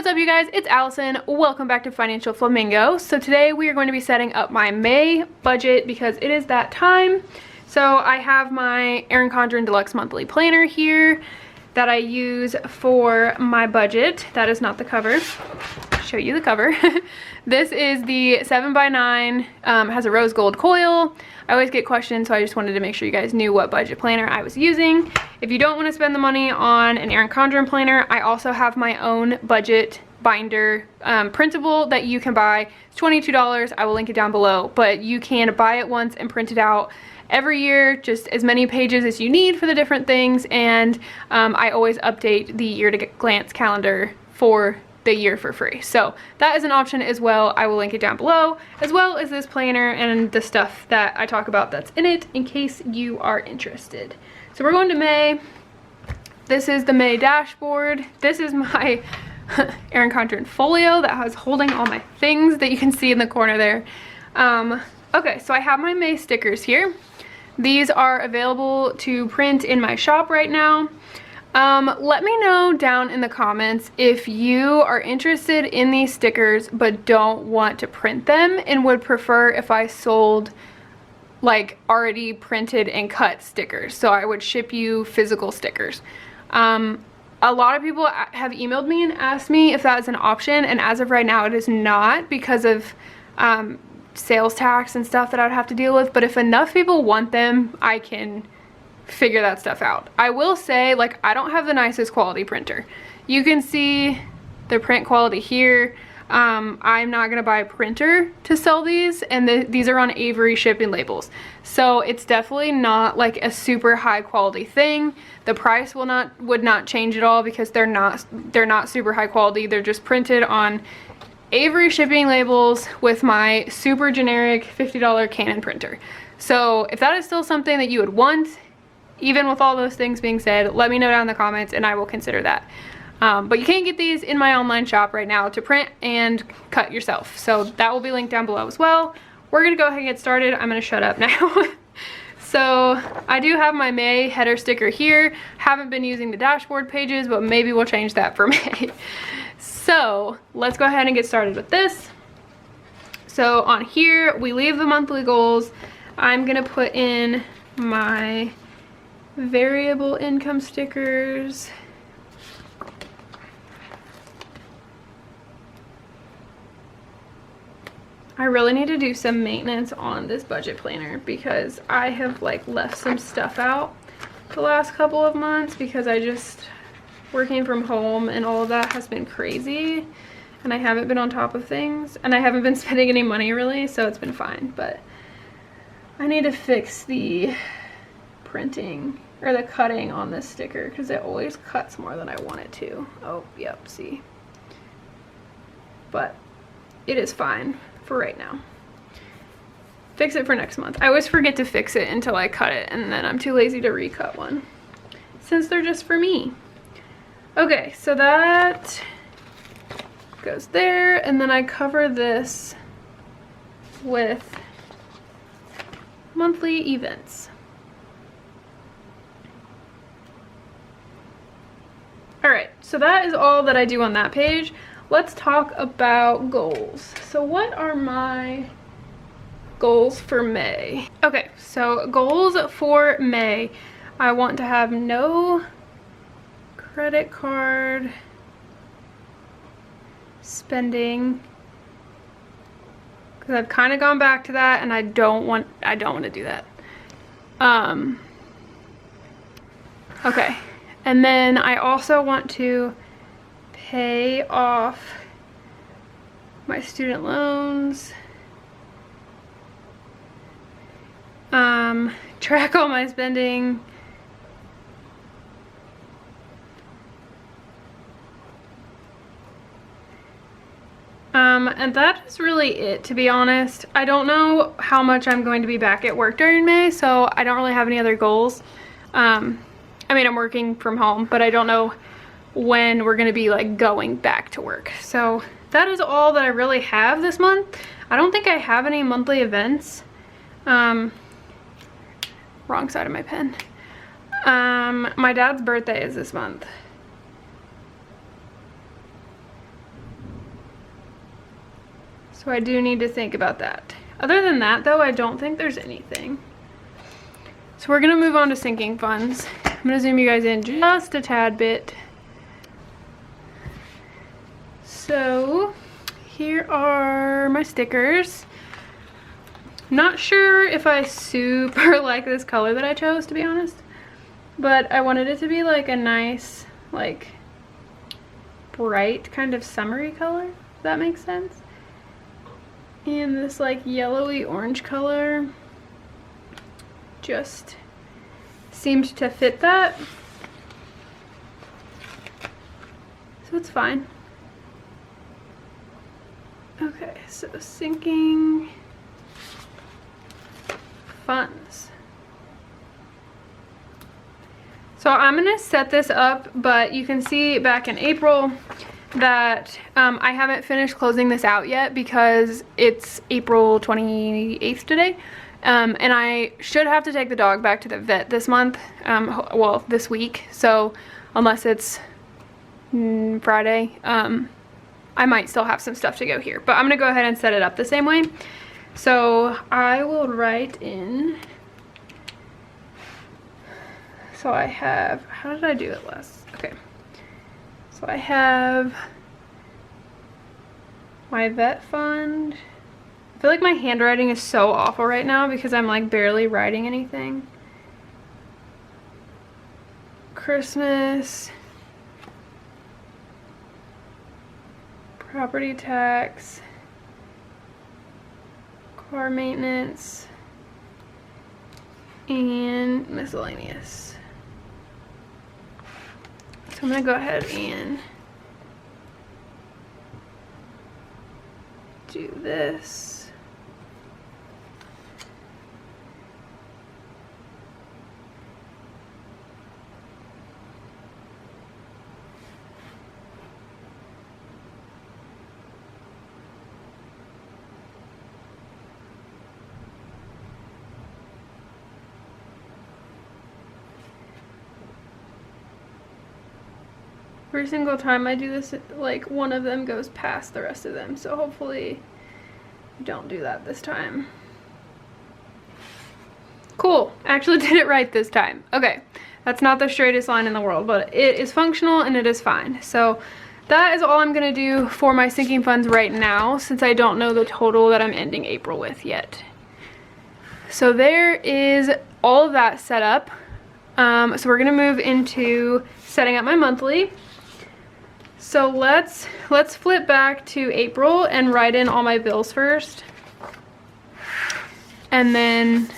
what's up you guys? It's Allison. Welcome back to Financial Flamingo. So today we are going to be setting up my May budget because it is that time. So I have my Erin Condren Deluxe monthly planner here that I use for my budget. That is not the cover. I'll show you the cover. This is the 7x9, has a rose gold coil. I always get questions, so I just wanted to make sure you guys knew what budget planner I was using. If you don't want to spend the money on an Erin Condren planner, I also have my own budget binder printable that you can buy. It's $22. I will link it down below, but you can buy it once and print it out every year, just as many pages as you need for the different things. And I always update the year to glance calendar for the year for free. So that is an option as well. I will link it down below, as well as this planner and the stuff that I talk about that's in it in case you are interested. So we're going to May. This is the May dashboard. This is my Erin Condren folio that has holding all my things that you can see in the corner there. Okay, so I have my May stickers here. These are available to print in my shop right now. Let me know down in the comments if you are interested in these stickers but don't want to print them and would prefer if I sold like already printed and cut stickers. So I would ship you physical stickers. A lot of people have emailed me and asked me if that is an option, and as of right now it is not because of sales tax and stuff that I would have to deal with. But if enough people want them, I can figure that stuff out. I will say, like, I don't have the nicest quality printer. You can see the print quality here. I'm not gonna buy a printer to sell these, and these are on Avery shipping labels, so it's definitely not like a super high quality thing. The price would not change at all because they're not super high quality. They're just printed on Avery shipping labels with my super generic $50 Canon printer. So if that is still something that you would want, even with all those things being said, let me know down in the comments and I will consider that. But you can get these in my online shop right now to print and cut yourself. So that will be linked down below as well. We're gonna go ahead and get started. I'm gonna shut up now. So I do have my May header sticker here. Haven't been using the dashboard pages, but maybe we'll change that for May. So let's go ahead and get started with this. So on here, we leave the monthly goals. I'm gonna put in my variable income stickers. I really need to do some maintenance on this budget planner because I have like left some stuff out the last couple of months because I just working from home and all of that has been crazy and I haven't been on top of things and I haven't been spending any money really, so it's been fine. But I need to fix the printing or the cutting on this sticker because it always cuts more than I want it to. Oh, yep, see. But it is fine for right now. Fix it for next month. I always forget to fix it until I cut it, and then I'm too lazy to recut one since they're just for me. Okay, so that goes there, and then I cover this with monthly events. Alright, so that is all that I do on that page. Let's talk about goals. So what are my goals for May? Okay, so goals for May. I want to have no credit card spending because I've kind of gone back to that and I don't want to do that. Okay. And then I also want to pay off my student loans, track all my spending, and that is really it, to be honest. I don't know how much I'm going to be back at work during May, so I don't really have any other goals. I mean, I'm working from home, but I don't know when we're gonna be like going back to work. So that is all that I really have this month. I don't think I have any monthly events. Wrong side of my pen. My dad's birthday is this month. So I do need to think about that. Other than that though, I don't think there's anything. So we're gonna move on to sinking funds. I'm gonna zoom you guys in just a tad bit. So here are my stickers. Not sure if I super like this color that I chose, to be honest, but I wanted it to be like a nice, like bright kind of summery color, if that makes sense. And this like yellowy orange color just seemed to fit that, so it's fine. Okay, so sinking funds. So I'm gonna set this up, but you can see back in April that I haven't finished closing this out yet because it's April 28th today. And I should have to take the dog back to the vet this month, well, this week. So unless it's Friday, I might still have some stuff to go here, but I'm gonna go ahead and set it up the same way. So I will write in, so I have, how did I do it last? Okay, so I have my vet fund. I feel like my handwriting is so awful right now because I'm like barely writing anything. Christmas, property tax, car maintenance, and miscellaneous. So I'm gonna go ahead and do this. Every single time I do this, like one of them goes past the rest of them, so hopefully I don't do that this time. Cool, actually did it right this time. Okay, that's not the straightest line in the world, but it is functional and it is fine. So that is all I'm gonna do for my sinking funds right now, since I don't know the total that I'm ending April with yet. So there is all of that set up. So we're gonna move into setting up my monthly. So let's flip back to April and write in all my bills first. And then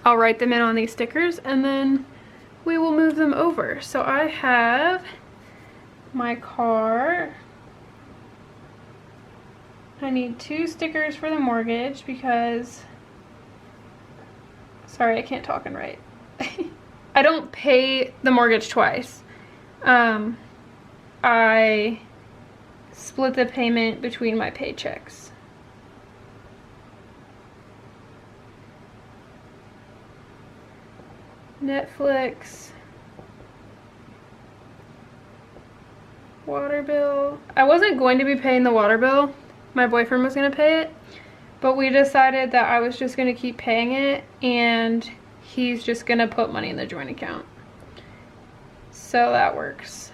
I'll write them in on these stickers and then we will move them over. So I have my car. I need 2 stickers for the mortgage because, sorry, I can't talk and write. I don't pay the mortgage twice. I split the payment between my paychecks. Netflix, water bill. I wasn't going to be paying the water bill. My boyfriend was going to pay it, but we decided that I was just going to keep paying it and he's just going to put money in the joint account. So that works.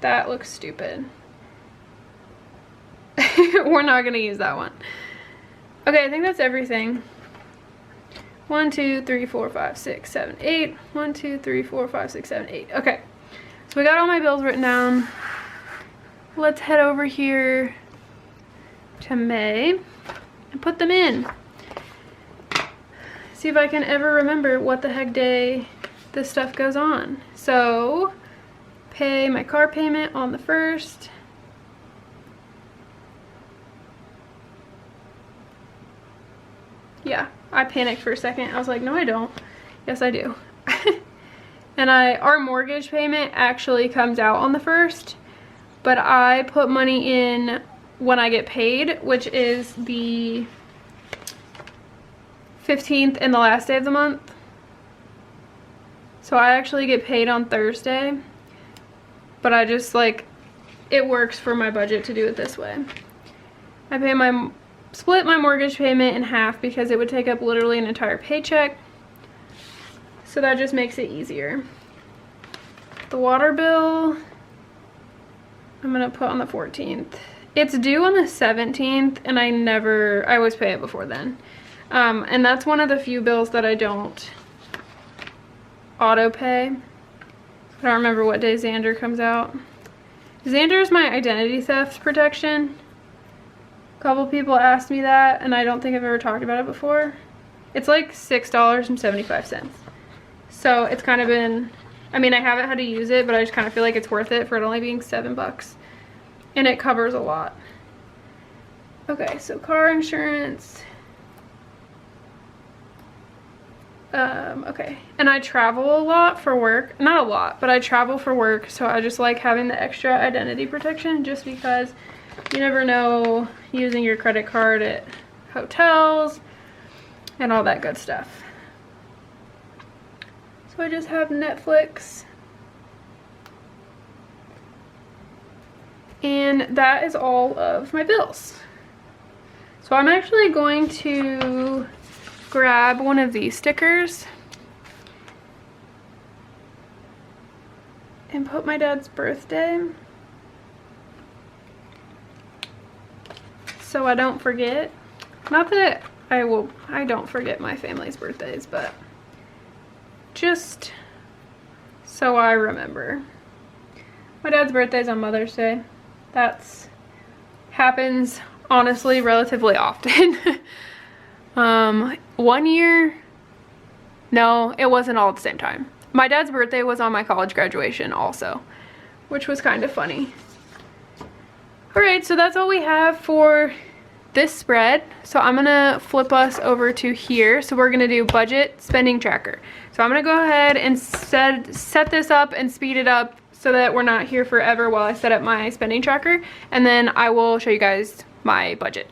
That looks stupid. We're not gonna use that one. Okay, I think that's everything. 1, 2, 3, 4, 5, 6, 7, 8. 1, 2, 3, 4, 5, 6, 7, 8. Okay, so we got all my bills written down. Let's head over here to May and put them in. See if I can ever remember what the heck day this stuff goes on. So pay my car payment on the 1st. Yeah, I panicked for a second. I was like, no, I don't. Yes, I do. And our mortgage payment actually comes out on the 1st, but I put money in when I get paid, which is the 15th and the last day of the month. So I actually get paid on Thursday, but I just like, it works for my budget to do it this way. I pay my split my mortgage payment in half because it would take up literally an entire paycheck. So that just makes it easier. The water bill, I'm gonna put on the 14th. It's due on the 17th and I always pay it before then. And that's one of the few bills that I don't auto pay. I don't remember what day Xander comes out. Xander is my identity theft protection. A couple people asked me that and I don't think I've ever talked about it before. It's like $6.75. So it's kind of been, I mean, I haven't had to use it, but I just kind of feel like it's worth it for it only being $7. And it covers a lot. Okay, so car insurance. Okay, and I travel a lot for work. Not a lot, but I travel for work, so I just like having the extra identity protection just because you never know using your credit card at hotels and all that good stuff. So I just have Netflix. And that is all of my bills. So I'm actually going to grab one of these stickers and put my dad's birthday so I don't forget. Not that I don't forget my family's birthdays, but just so I remember. My dad's birthday is on Mother's Day. That's happens honestly relatively often. 1 year, no, it wasn't all at the same time. My dad's birthday was on my college graduation also, which was kind of funny. All right, so that's all we have for this spread. So I'm gonna flip us over to here. So we're gonna do budget spending tracker. So I'm gonna go ahead and set this up and speed it up so that we're not here forever while I set up my spending tracker, and then I will show you guys my budget.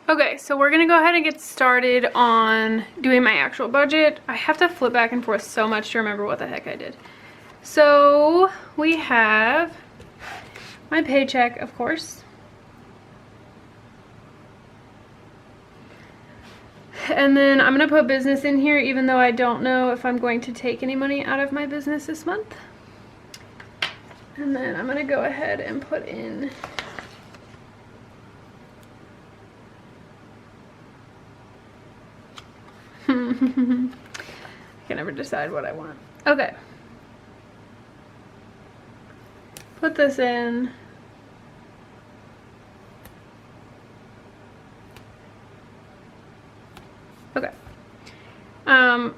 Okay, so we're gonna go ahead and get started on doing my actual budget. I have to flip back and forth so much to remember what the heck I did. So we have my paycheck, of course. And then I'm gonna put business in here even though I don't know if I'm going to take any money out of my business this month. And then I'm gonna go ahead and put in I can never decide what I want. Okay. Put this in. Okay. I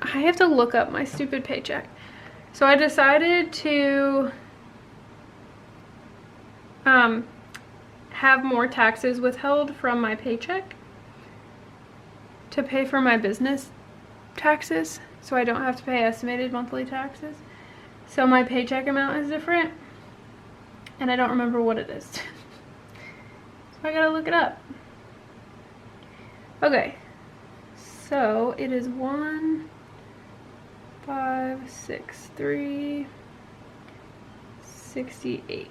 have to look up my stupid paycheck. So I decided to have more taxes withheld from my paycheck to pay for my business taxes, so I don't have to pay estimated monthly taxes. So my paycheck amount is different, and I don't remember what it is. So I gotta look it up. Okay, so it is 1,563.68.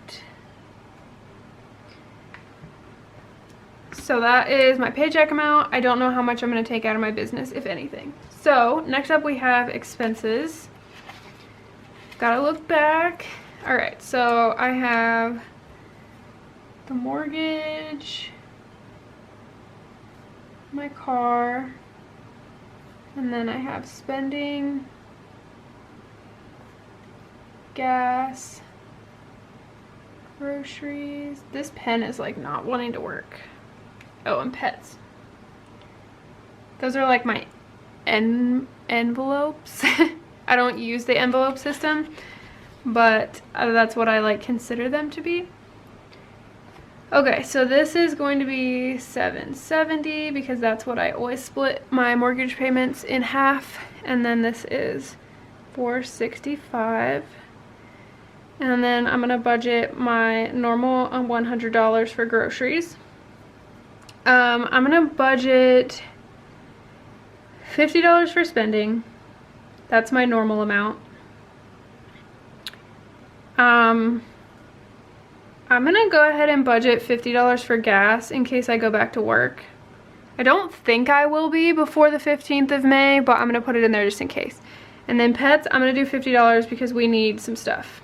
So that is my paycheck amount. I don't know how much I'm going to take out of my business, if anything. So next up we have expenses. Gotta look back. All right, so I have the mortgage, my car, And then I have spending, gas, groceries. This pen is like not wanting to work. Oh, and pets. Those are like my envelopes. I don't use the envelope system, but that's what I like consider them to be. Okay, so this is going to be $770 because that's what I always split my mortgage payments in half. And then this is $465. And then I'm gonna budget my normal $100 for groceries. I'm gonna budget $50 for spending. That's my normal amount. I'm gonna go ahead and budget $50 for gas in case I go back to work. I don't think I will be before the 15th of May, but I'm gonna put it in there just in case. And then pets, I'm gonna do $50 because we need some stuff.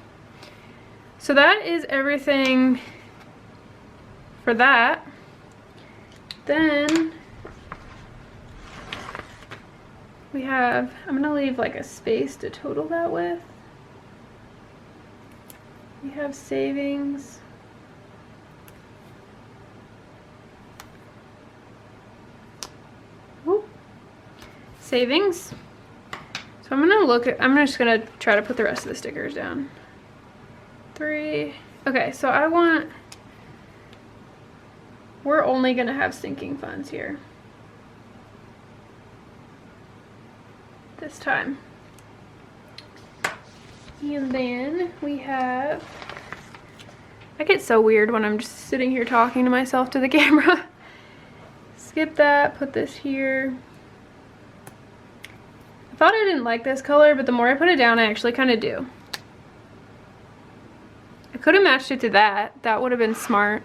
So that is everything for that. Then we have, I'm gonna leave like a space to total that with. We have savings. Ooh. Savings. So I'm gonna look at, I'm just gonna try to put the rest of the stickers down. 3. Okay, so I want, we're only gonna have sinking funds here this time. And then we have, I get so weird when I'm just sitting here talking to myself to the camera. Skip that, put this here. I thought I didn't like this color, but the more I put it down, I actually kind of do. I could have matched it to that. That would have been smart.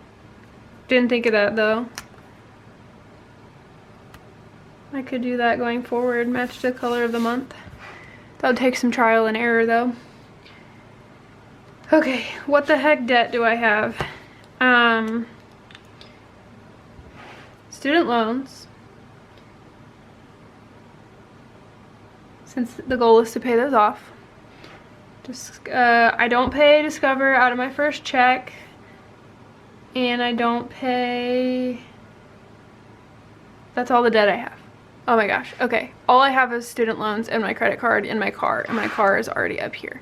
Didn't think of that though. I could do that going forward, match the color of the month. That would take some trial and error though. Okay, what the heck debt do I have? Student loans. Since the goal is to pay those off. I don't pay Discover out of my first check. And I don't pay, that's all the debt I have. Oh my gosh, okay. All I have is student loans and my credit card and my car is already up here.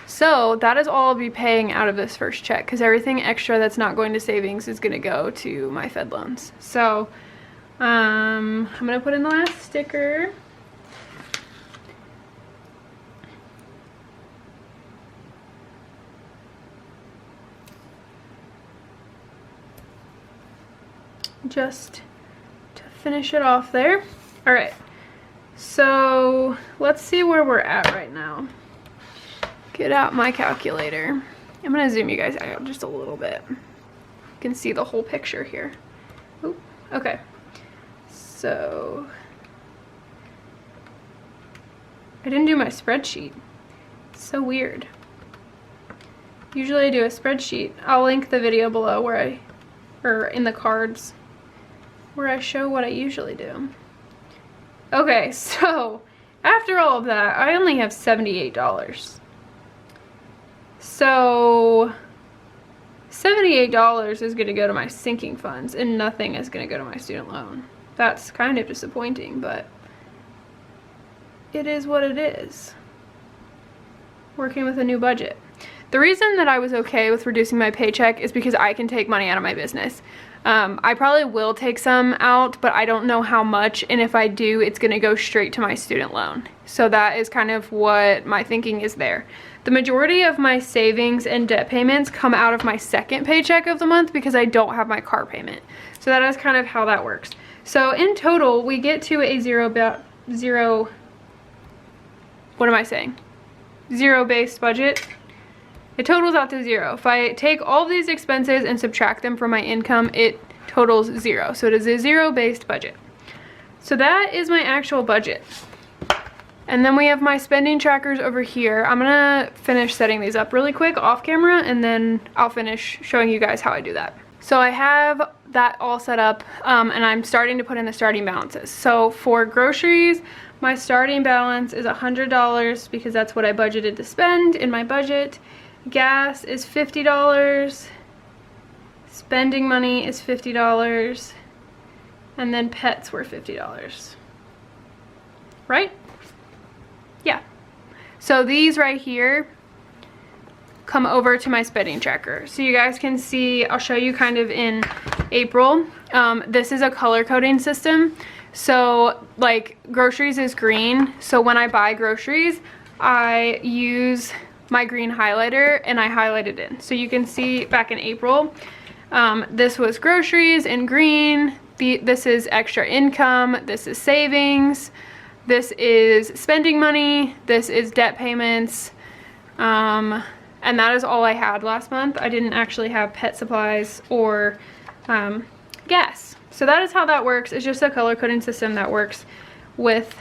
So that is all I'll be paying out of this first check because everything extra that's not going to savings is gonna go to my Fed loans. So I'm gonna put in the last sticker. Just to finish it off there. All right, so let's see where we're at right now. Get out my calculator. I'm gonna zoom you guys out just a little bit. You can see the whole picture here. Oop, okay, so I didn't do my spreadsheet. It's so weird. Usually I do a spreadsheet. I'll link the video below where or in the cards, where I show what I usually do. Okay, so after all of that, I only have $78. So $78 is gonna go to my sinking funds and nothing is gonna go to my student loan. That's kind of disappointing, but it is what it is. Working with a new budget. The reason that I was okay with reducing my paycheck is because I can take money out of my business. I probably will take some out, but I don't know how much, and if I do, it's gonna go straight to my student loan. So that is kind of what my thinking is there. The majority of my savings and debt payments come out of my second paycheck of the month because I don't have my car payment. So that is kind of how that works. So in total, we get to a zero-based budget. It totals out to 0. If I take all these expenses and subtract them from my income, it totals 0. So it is a 0-based budget. So that is my actual budget. And then we have my spending trackers over here. I'm gonna finish setting these up really quick off camera and then I'll finish showing you guys how I do that. So I have that all set up, and I'm starting to put in the starting balances. So for groceries, my starting balance is $100 because that's what I budgeted to spend in my budget. Gas is $50. Spending money is $50. And then pets were $50. Right? Yeah. So these right here come over to my spending tracker. So you guys can see, I'll show you kind of in April. This is a color coding system. So like groceries is green. So when I buy groceries, I use my green highlighter and I highlight it in. So you can see back in April, this was groceries in green. This is extra income. This is savings. This is spending money. This is debt payments. And that is all I had last month. I didn't actually have pet supplies or gas. So that is how that works. It's just a color coding system that works with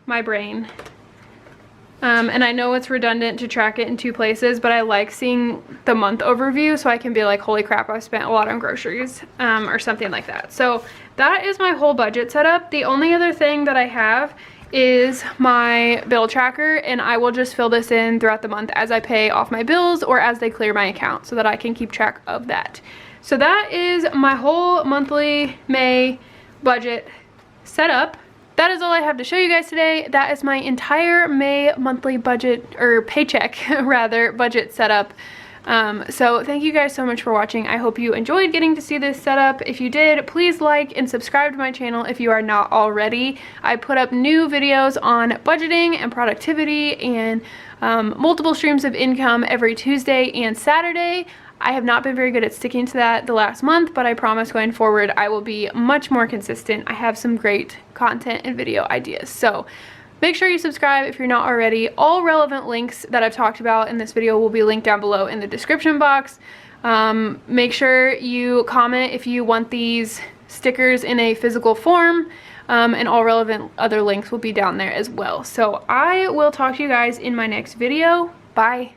my brain. And I know it's redundant to track it in 2 places, but I like seeing the month overview so I can be like, holy crap, I spent a lot on groceries, or something like that. So that is my whole budget setup. The only other thing that I have is my bill tracker, and I will just fill this in throughout the month as I pay off my bills or as they clear my account so that I can keep track of that. So that is my whole monthly May budget setup. That is all I have to show you guys today. That is my entire May monthly budget, or paycheck rather, budget setup. So thank you guys so much for watching. I hope you enjoyed getting to see this setup. If you did, please like and subscribe to my channel if you are not already. I put up new videos on budgeting and productivity and multiple streams of income every Tuesday and Saturday. I have not been very good at sticking to that the last month, but I promise going forward I will be much more consistent. I have some great content and video ideas. So make sure you subscribe if you're not already. All relevant links that I've talked about in this video will be linked down below in the description box. Make sure you comment if you want these stickers in a physical form, and all relevant other links will be down there as well. So I will talk to you guys in my next video. Bye.